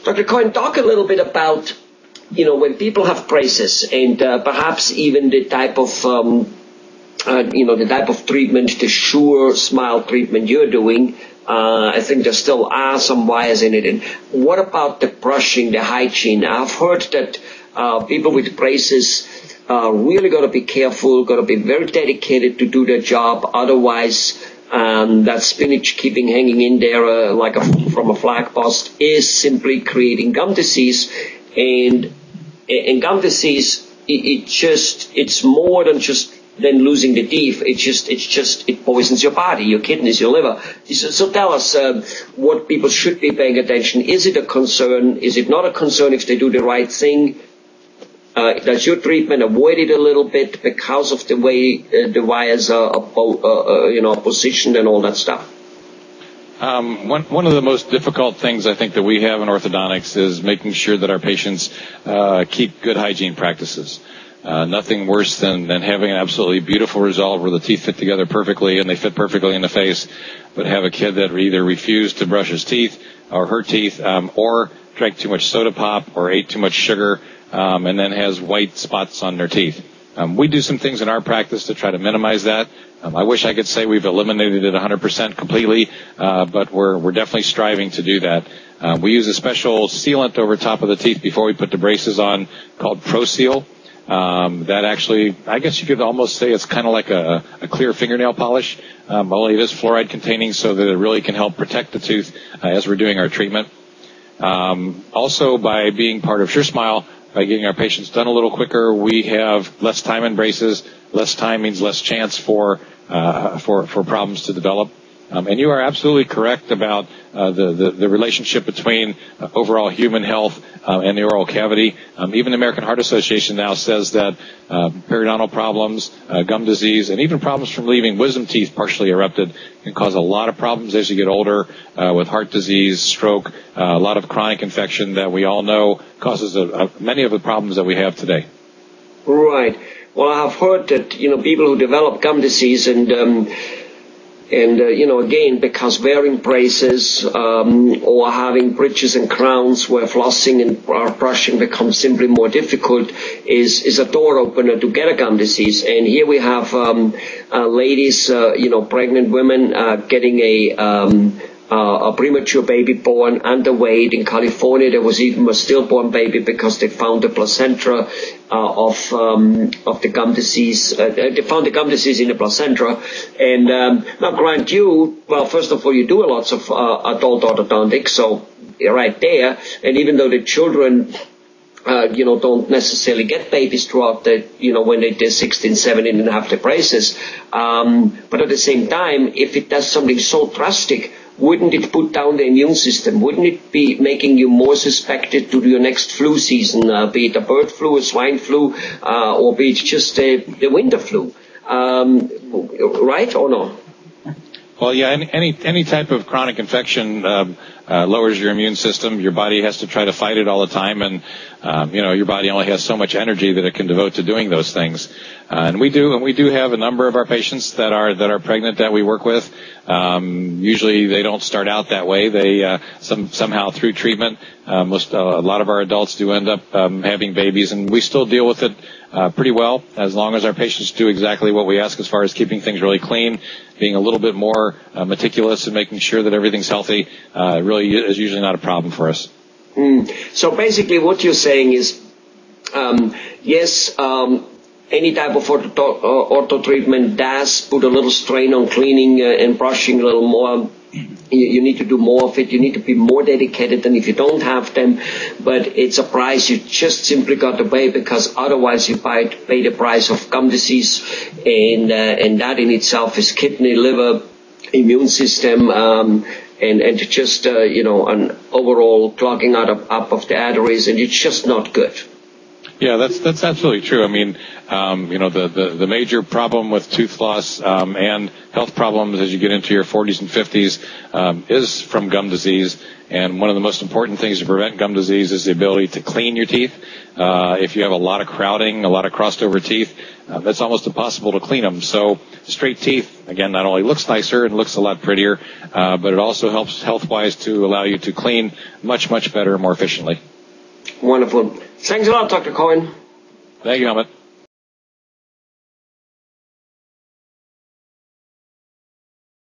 Dr. Cohen, talk a little bit about, when people have braces and perhaps even the type of, the type of treatment, the Sure Smile treatment you're doing. I think there still are some wires in it. And what about the brushing, the hygiene? I've heard that people with braces really got to be careful, got to be very dedicated to do their job. Otherwise, that spinach keeping hanging in there from a flag post is simply creating gum disease. And gum disease, it's more than losing the teeth. It poisons your body, your kidneys, your liver. So tell us what people should be paying attention. Is it a concern? Is it not a concern if they do the right thing? Does your treatment avoid it a little bit because of the way the wires are positioned and all that stuff? One of the most difficult things I think that we have in orthodontics is making sure that our patients keep good hygiene practices. Nothing worse than having an absolutely beautiful result where the teeth fit together perfectly and they fit perfectly in the face, but have a kid that either refused to brush his teeth or her teeth, or drank too much soda pop or ate too much sugar, and then has white spots on their teeth. We do some things in our practice to try to minimize that. I wish I could say we've eliminated it 100% completely, but we're definitely striving to do that. We use a special sealant over top of the teeth before we put the braces on called ProSeal. That actually, I guess you could almost say it's kind of like a clear fingernail polish, only it is fluoride containing so that it really can help protect the tooth as we're doing our treatment. Also, by being part of Sure Smile, by getting our patients done a little quicker, we have less time in braces. Less time means less chance for problems to develop. And you are absolutely correct about the relationship between overall human health and the oral cavity. Even the American Heart Association now says that periodontal problems, gum disease, and even problems from leaving wisdom teeth partially erupted can cause a lot of problems as you get older with heart disease, stroke, a lot of chronic infection that we all know causes many of the problems that we have today. Right. Well, I've heard that, people who develop gum disease and again, because wearing braces or having bridges and crowns where flossing and brushing becomes simply more difficult is a door opener to get a gum disease. And here we have ladies, pregnant women getting a premature baby born underweight. In California, there was even a stillborn baby because they found the placenta of the gum disease. They found the gum disease in the placenta. And now, grant you, well, first of all, you do lots of adult orthodontics, so you're right there. And even though the children don't necessarily get babies throughout when they're 16, 17 and have the braces. But at the same time, if it does something so drastic, wouldn't it put down the immune system? Wouldn't it be making you more suspected to your next flu season, be it a bird flu, a swine flu, or be it just the winter flu? Right or no? Well, yeah, any type of chronic infection lowers your immune system. Your body has to try to fight it all the time, and your body only has so much energy that it can devote to doing those things. And we do have a number of our patients that are pregnant that we work with. Usually they don't start out that way. They somehow through treatment, a lot of our adults do end up having babies, and we still deal with it pretty well as long as our patients do exactly what we ask as far as keeping things really clean, being a little bit more meticulous and making sure that everything's healthy. Really is usually not a problem for us. So basically what you're saying is, yes, any type of ortho treatment does put a little strain on cleaning and brushing a little more. You need to do more of it. You need to be more dedicated than if you don't have them. But it's a price you just simply got to pay, because otherwise you pay the price of gum disease, and that in itself is kidney, liver, immune system, and just an overall clogging up of the arteries, and it's just not good. Yeah, that's absolutely true. I mean, the major problem with tooth loss and health problems as you get into your 40s and 50s is from gum disease. And one of the most important things to prevent gum disease is the ability to clean your teeth. If you have a lot of crowding, a lot of crossed over teeth, that's almost impossible to clean them. So straight teeth, again, not only looks nicer and looks a lot prettier, but it also helps health-wise to allow you to clean much, much better and more efficiently. Wonderful. Thanks a lot, Dr. Cohen. Thank you, Helmut.